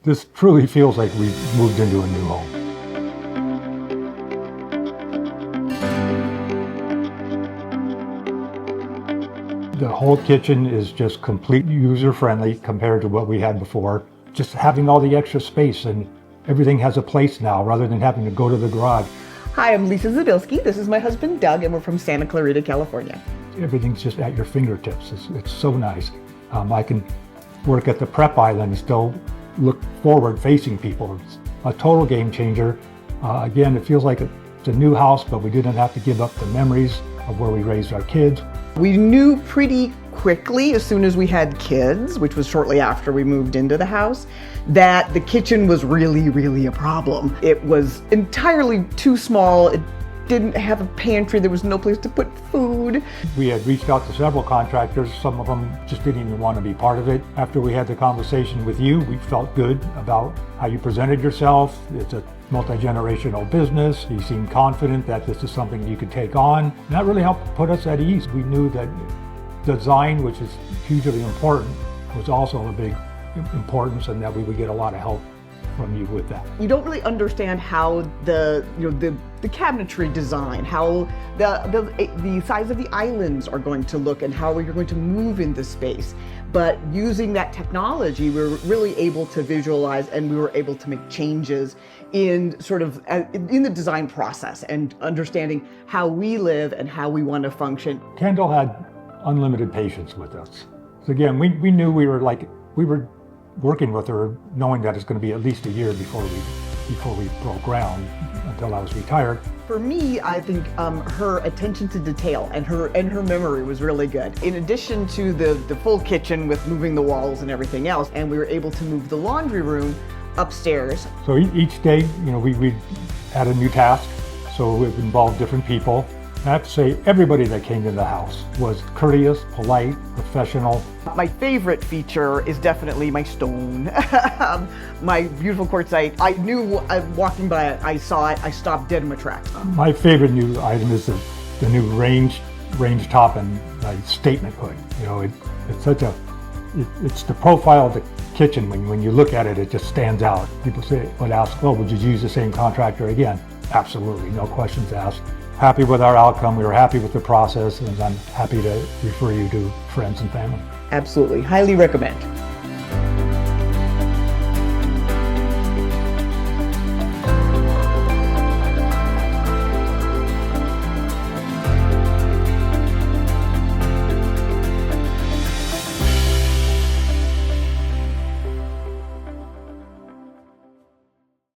This truly feels like we've moved into a new home. The whole kitchen is just completely user-friendly compared to what we had before. Just having all the extra space, and everything has a place now rather than having to go to the garage. Hi, I'm Lisa Zabilski. This is my husband, Doug, and we're from Santa Clarita, California. Everything's just at your fingertips. It's so nice. I can work at the prep island and still look forward facing people. It's a total game changer. Again, it feels like it's a new house, but we didn't have to give up the memories of where we raised our kids. We knew pretty quickly, as soon as we had kids, which was shortly after we moved into the house, that the kitchen was really a problem. It was entirely too small. It didn't have a pantry. There was no place to put food. We had reached out to several contractors. Some of them just didn't even want to be part of it. After we had the conversation with you, we felt good about how you presented yourself. It's a multi-generational business. You seemed confident that this is something you could take on. And that really helped put us at ease. We knew that design, which is hugely important, was also a big importance, and that we would get a lot of help from you with that. You don't really understand how the cabinetry design, how the size of the islands are going to look, and how you're going to move in the space. But using that technology, we were really able to visualize, and we were able to make changes in in the design process and understanding how we live and how we want to function. Kendall had unlimited patience with us. So again, we knew we were working with her, knowing that it's going to be at least a year before we broke ground, until I was retired. For me, I think her attention to detail and her memory was really good. In addition to the full kitchen with moving the walls and everything else, and we were able to move the laundry room upstairs. So each day, we had a new task, so it involved different people. I have to say, everybody that came to the house was courteous, polite, professional. My favorite feature is definitely my stone. My beautiful quartzite. I knew, walking by it, I saw it, I stopped dead in my tracks. My favorite new item is the new range top and statement hood. It's the profile of the kitchen. When you look at it, it just stands out. People would ask, well, would you use the same contractor again? Absolutely, no questions asked. Happy with our outcome. We were happy with the process, and I'm happy to refer you to friends and family. Absolutely, highly recommend.